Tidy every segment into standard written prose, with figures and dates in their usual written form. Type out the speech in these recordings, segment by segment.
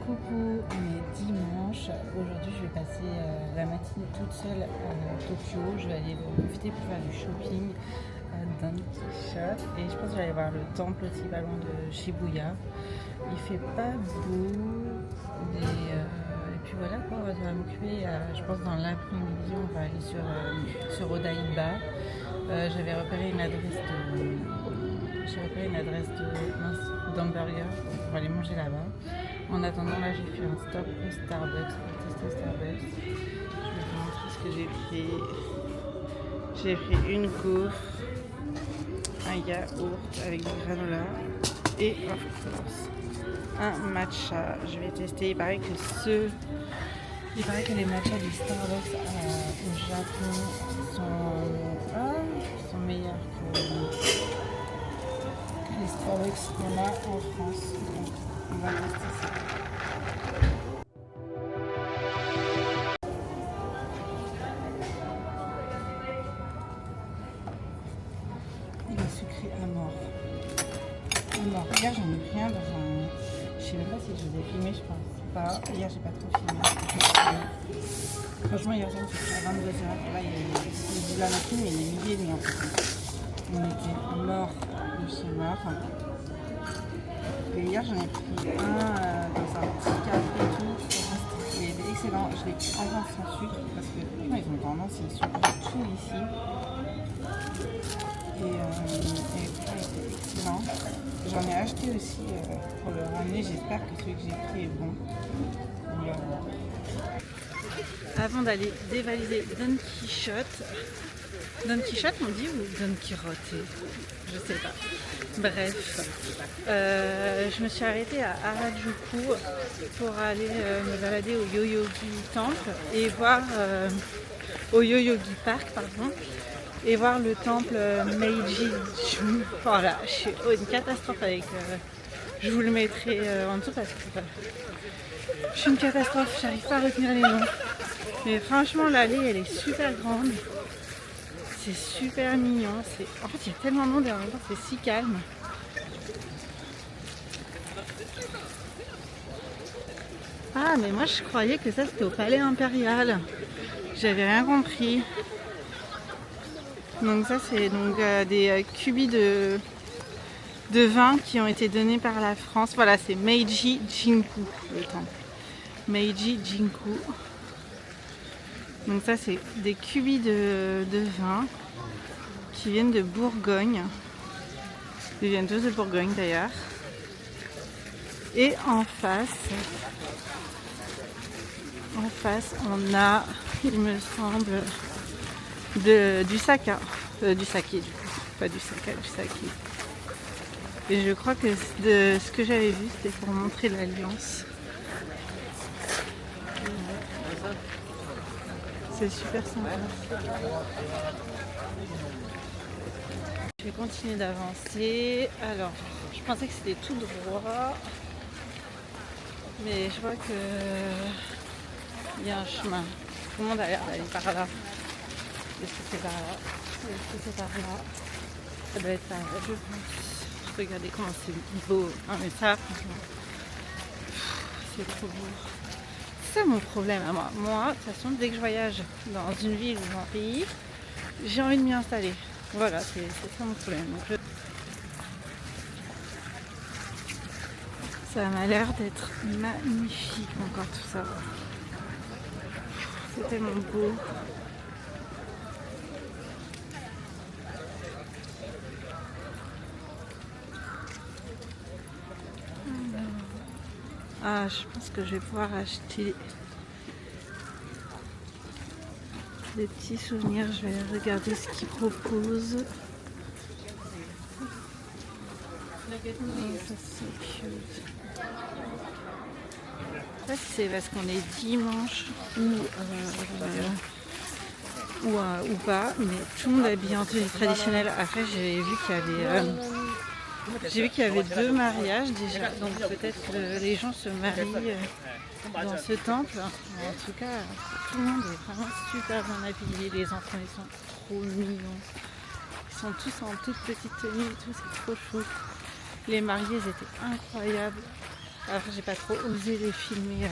Coucou, on est dimanche. Aujourd'hui, je vais passer la matinée toute seule à Tokyo. Je vais aller profiter pour faire du shopping d'un t-shirt. Et je pense que je vais aller voir le temple aussi pas loin de Shibuya. Il fait pas beau. Et puis voilà quoi, ça va m'occuper. Je pense dans l'après-midi, on va aller sur Odaiba. J'avais repéré une adresse d'hamburger. On va aller manger là-bas. En attendant, là, j'ai fait un stop au Starbucks pour tester Starbucks. Je vais vous montrer ce que j'ai pris. J'ai pris une gaufre, un yaourt avec du granola et of course un matcha. Je vais tester. Il paraît que les matchas du Starbucks au Japon sont meilleurs que les Starbucks qu'on a en France. Donc, on va tester ça. Il est sucré à mort. Hier, j'en ai pris un dans un... Je sais même pas si je vous ai filmé, je pense pas. Hier, j'ai pas trop filmé. Franchement, hier, j'ai pris à 22h. Là, il est la matinée, mais il est midi et demi en fait. On était mort de chez mort. Et hier, j'en ai pris un dans un petit café et tout. Il est excellent. Je l'ai pris enfin sans sucre parce que ils ont tendance, ils sucrent tout ici. Et ça a été excellent. J'en ai acheté aussi pour le ramener. J'espère que celui que j'ai pris est bon. Avant d'aller dévaliser Don Quichotte, on dit, ou Don Quirote, je sais pas. Bref, je me suis arrêtée à Harajuku pour aller me balader au Yoyogi Temple et voir au Yoyogi Park, pardon, et voir le temple Meiji. Voilà, je suis une catastrophe avec. Je vous le mettrai en dessous parce que je suis une catastrophe. J'arrive pas à retenir les noms. Mais franchement, l'allée, elle est super grande. C'est super mignon. En fait, il y a tellement de monde et en même temps, c'est si calme. Ah, mais moi, je croyais que ça, c'était au Palais Impérial. J'avais rien compris. Donc ça, c'est donc des cubis de vin qui ont été donnés par la France. Voilà, c'est Meiji Jinku, le temple. Meiji Jinku. Donc ça, c'est des cubis de vin qui viennent de Bourgogne. Ils viennent tous de Bourgogne d'ailleurs. Et en face, on a, il me semble, du sake. Du saké du coup, pas du sake, du saké. Et je crois que de ce que j'avais vu, c'était pour montrer l'alliance. C'est super sympa. Je vais continuer d'avancer. Alors, je pensais que c'était tout droit. Mais je vois que il y a un chemin. Tout le monde a l'air d'aller par là. Est-ce que c'est par là? Est-ce que c'est par là? Ça doit être par là, je pense. Regardez comment c'est beau. Ah mais ça, franchement, c'est trop beau. C'est ça mon problème à moi. Moi, de toute façon, dès que je voyage dans une ville ou dans un pays, j'ai envie de m'y installer. Voilà, c'est ça mon problème. Donc, ça m'a l'air d'être magnifique encore tout ça. C'est tellement beau. Ah, je pense que je vais pouvoir acheter des petits souvenirs. Je vais regarder ce qu'ils proposent. Oh, ça c'est cute. Là, c'est parce qu'on est dimanche ou pas, mais tout le monde est habillé en tenue traditionnelle. Après, j'ai vu qu'il y avait 2 mariages déjà, donc peut-être que les gens se marient dans ce temple. En tout cas, tout le monde est vraiment super bien habillé. Les enfants, ils sont trop mignons. Ils sont tous en toute petite tenue et tout, c'est trop chou. Les mariés, ils étaient incroyables. Alors j'ai pas trop osé les filmer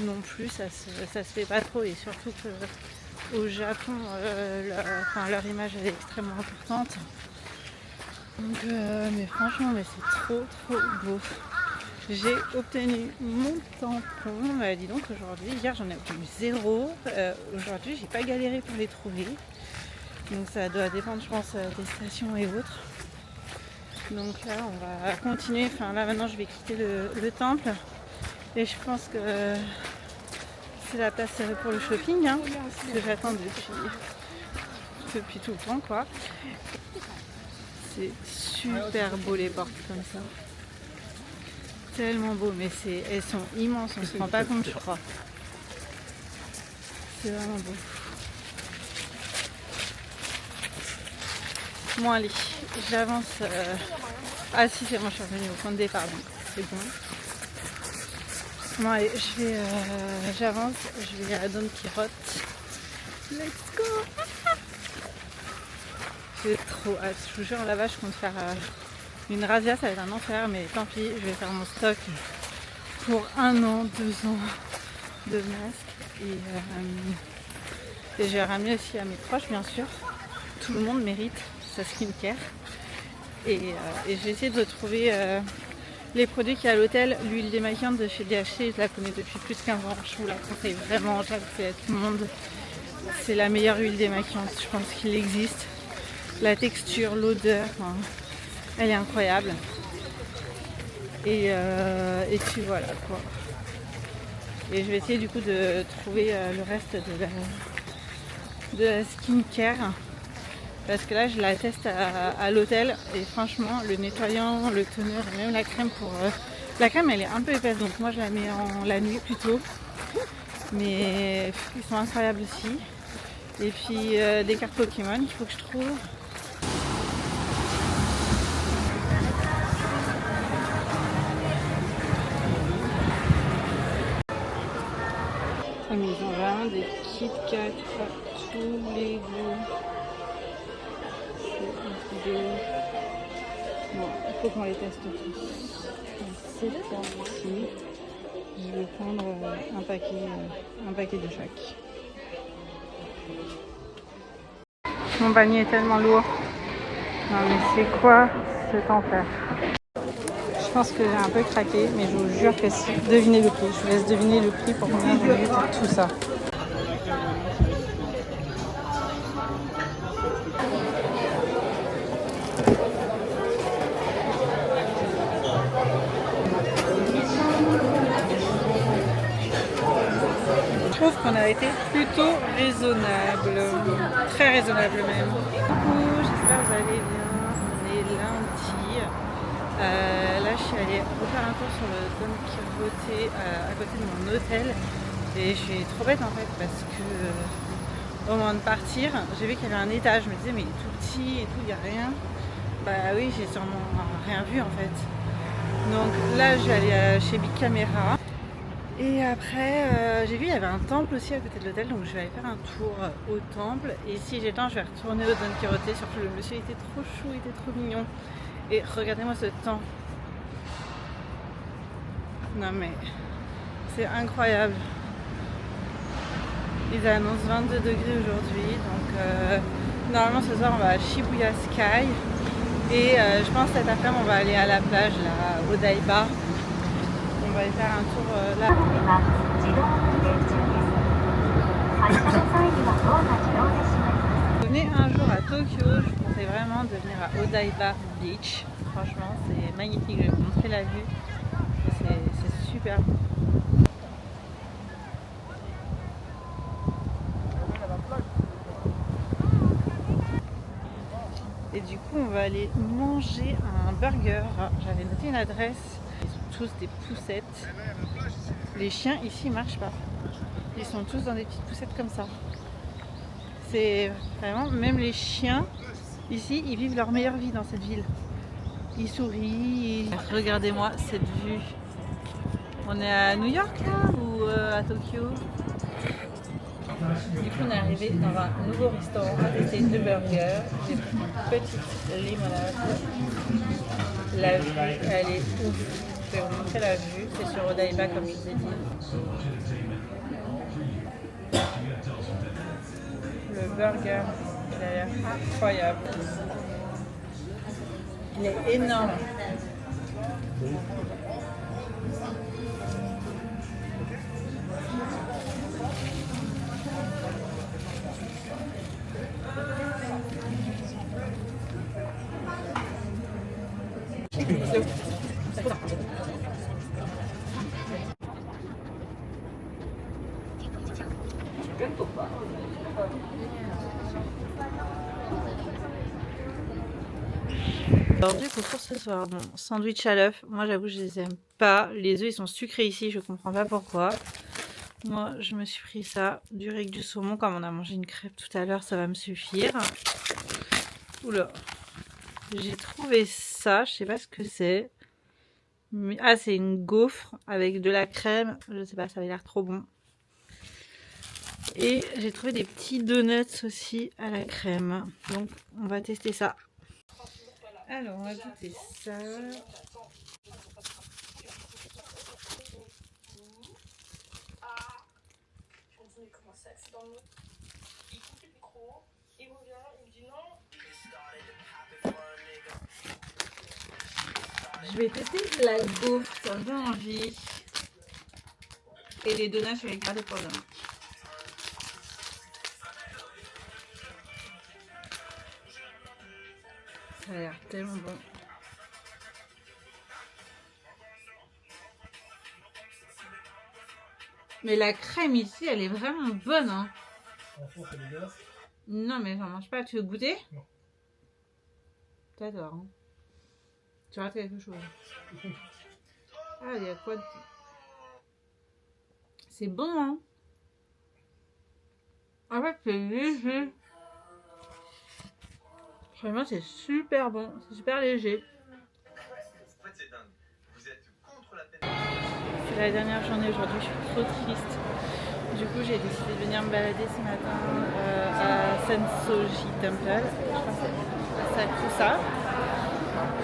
non plus, ça se fait pas trop, et surtout qu'au Japon leur image elle est extrêmement importante. Donc mais franchement c'est trop beau. J'ai obtenu mon tampon, dis donc aujourd'hui, hier j'en ai obtenu 0, aujourd'hui j'ai pas galéré pour les trouver. Donc ça doit dépendre je pense des stations et autres. Donc là on va continuer, enfin là maintenant je vais quitter le temple et je pense que c'est la place pour le shopping hein, que j'attends depuis tout le temps quoi. C'est super beau les portes comme ça. Tellement beau, mais elles sont immenses, on se rend pas compte je crois. C'est vraiment beau. Bon allez, j'avance. Ah si c'est bon, je suis revenue au point de départ donc c'est bon. Bon allez, j'avance, je vais à Don Quirote. Let's go. J'ai trop hâte, je vous jure là-bas je compte faire une razzia, ça va être un enfer, mais tant pis, je vais faire mon stock pour 1 an, 2 ans de masques et je vais ramener aussi à mes proches bien sûr. Tout le monde mérite sa skincare et je vais essayer de trouver les produits qu'il y a à l'hôtel. L'huile démaquillante de chez DHC, je la connais depuis plus de 15 ans, je vous la conseille vraiment, je la conseille à tout le monde. C'est la meilleure huile démaquillante, je pense qu'il existe. La texture, l'odeur, enfin, elle est incroyable. Et puis voilà quoi. Et je vais essayer du coup de trouver le reste de la skincare. Parce que là je la teste à l'hôtel et franchement le nettoyant, le toner et même la crème la crème elle est un peu épaisse donc moi je la mets en la nuit plutôt. Mais ils sont incroyables aussi. Et puis des cartes Pokémon qu'il faut que je trouve. Mais ils ont vraiment des Kit Kat à tous les goûts. Bon, il faut qu'on les teste tous. C'est parti. Je vais prendre un paquet de chaque. Mon panier est tellement lourd. Non mais c'est quoi cet enfer? Je pense que j'ai un peu craqué, mais je vous jure que si. Devinez le prix. Je vous laisse deviner le prix pour combien j'ai eu pour tout ça. Je trouve qu'on a été plutôt raisonnable, très raisonnable même. Coucou, j'espère que vous allez bien. On est lundi. Là je suis allée refaire un tour sur le Don Quirote à côté de mon hôtel et je suis trop bête en fait parce que au moment de partir j'ai vu qu'il y avait un étage, je me disais mais il est tout petit et tout, il n'y a rien. Bah oui, j'ai sûrement rien vu en fait. Donc là je vais aller chez Big Camera. Et après, j'ai vu il y avait un temple aussi à côté de l'hôtel, donc je vais aller faire un tour au temple. Et si j'ai le temps, je vais retourner au Don Quirote, surtout le monsieur était trop chou, il était trop mignon. Et regardez-moi ce temps. Non mais, c'est incroyable. Ils annoncent 22 degrés aujourd'hui, donc normalement ce soir on va à Shibuya Sky. Et je pense cet après-midi on va aller à la plage, là, au Odaiba. On va aller faire un tour là. Venez un jour à Tokyo, je vous conseille vraiment de venir à Odaiba Beach. Franchement, c'est magnifique. Je vais vous montrer la vue. C'est super. Et du coup, on va aller manger un burger. J'avais noté une adresse. Ils sont tous des poussettes. Les chiens ici ne marchent pas. Ils sont tous dans des petites poussettes comme ça. C'est vraiment, même les chiens ici, ils vivent leur meilleure vie dans cette ville. Ils sourient. Regardez-moi cette vue. On est à New York là ou à Tokyo? Du coup, on est arrivé dans un nouveau restaurant à tester deux burgers. J'ai pris une petite limonade. La vue, elle est ouf. Je vais vous montrer la vue. C'est sur Odaiba comme je vous ai dit. Le burger, il a l'air incroyable. Il est énorme. Alors du coup pour ce soir, bon, sandwich à l'œuf, moi j'avoue je les aime pas, les œufs ils sont sucrés ici, je comprends pas pourquoi. Moi je me suis pris ça, du riz avec du saumon, comme on a mangé une crêpe tout à l'heure ça va me suffire. Oula, j'ai trouvé ça, je sais pas ce que c'est. Mais... ah c'est une gaufre avec de la crème, je sais pas, ça avait l'air trop bon. Et j'ai trouvé des petits donuts aussi à la crème, donc on va tester ça. Alors, on va goûter ça. Je vais tester la gaufre, ça me donne envie. Et les donuts, je vais les garder pour demain. Ça a l'air tellement bon. Mais la crème ici, elle est vraiment bonne. Hein. Non, mais j'en mange pas. Tu veux goûter? Non. T'adores. Hein. Tu rates quelque chose. Ah, il y a quoi de... C'est bon, hein? En fait, c'est léger. Vraiment, c'est super bon. C'est super léger. C'est la dernière journée aujourd'hui. Je suis trop triste. Du coup, j'ai décidé de venir me balader ce matin à Sensoji Temple. Je pense que c'est tout ça.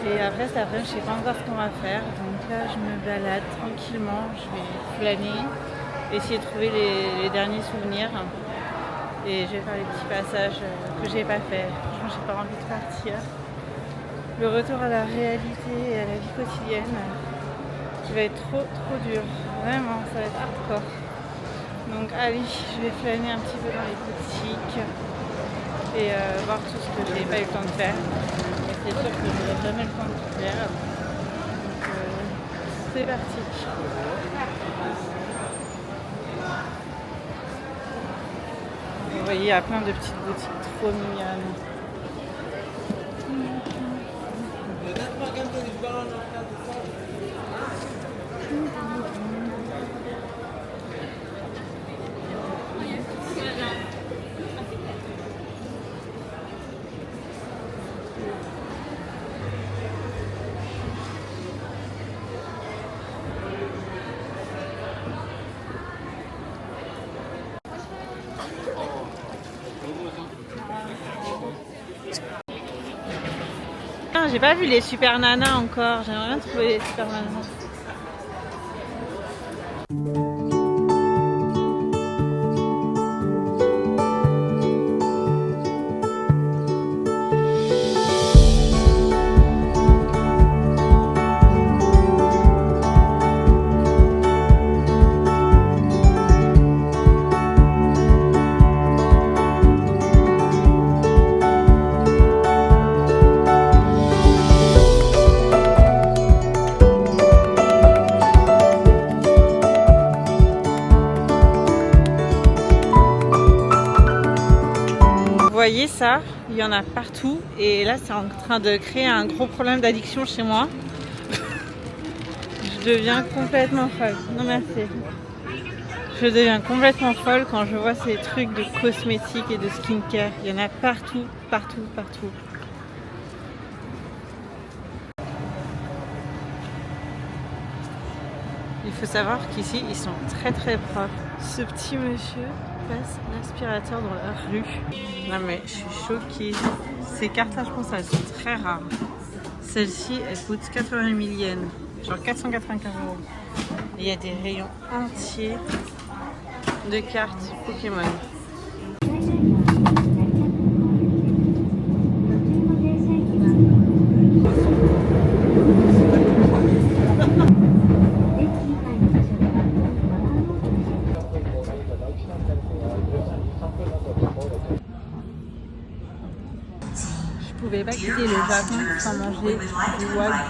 Et après, cet après-midi, je ne sais pas encore ce qu'on va faire. Donc là, je me balade tranquillement. Je vais flâner, essayer de trouver les derniers souvenirs. Et je vais faire les petits passages que j'ai pas fait. Franchement, j'ai pas envie de partir. Le retour à la réalité et à la vie quotidienne, qui va être trop dur. Vraiment, ça va être hardcore. Donc allez, je vais flâner un petit peu dans les boutiques et voir tout ce que j'ai pas eu le temps de faire. C'est sûr que je n'aurai jamais le temps de tout faire. Donc c'est parti. Vous voyez, il y a plein de petites boutiques trop mignonnes. J'ai pas vu les super nanas encore, j'aimerais bien trouver les super nanas. Vous voyez ça, il y en a partout et là c'est en train de créer un gros problème d'addiction chez moi. Je deviens complètement folle. Non merci. Je deviens complètement folle quand je vois ces trucs de cosmétiques et de skincare. Il y en a partout, partout, partout. Il faut savoir qu'ici ils sont très très propres. Ce petit monsieur passe l'aspirateur dans la rue. Non mais je suis choquée. Ces cartes là je pense elles sont très rares. Celle-ci elle coûte 80 000 yens. Genre 495 €. Et il y a des rayons entiers de cartes Pokémon. Je pouvais pas quitter le Japon sans manger du wagyu.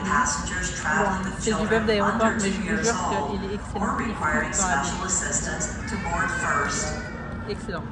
Bon, c'est du bœuf d'aéroport, mais je vous jure qu'il est excellent. Il fond dans la bouche. Excellent.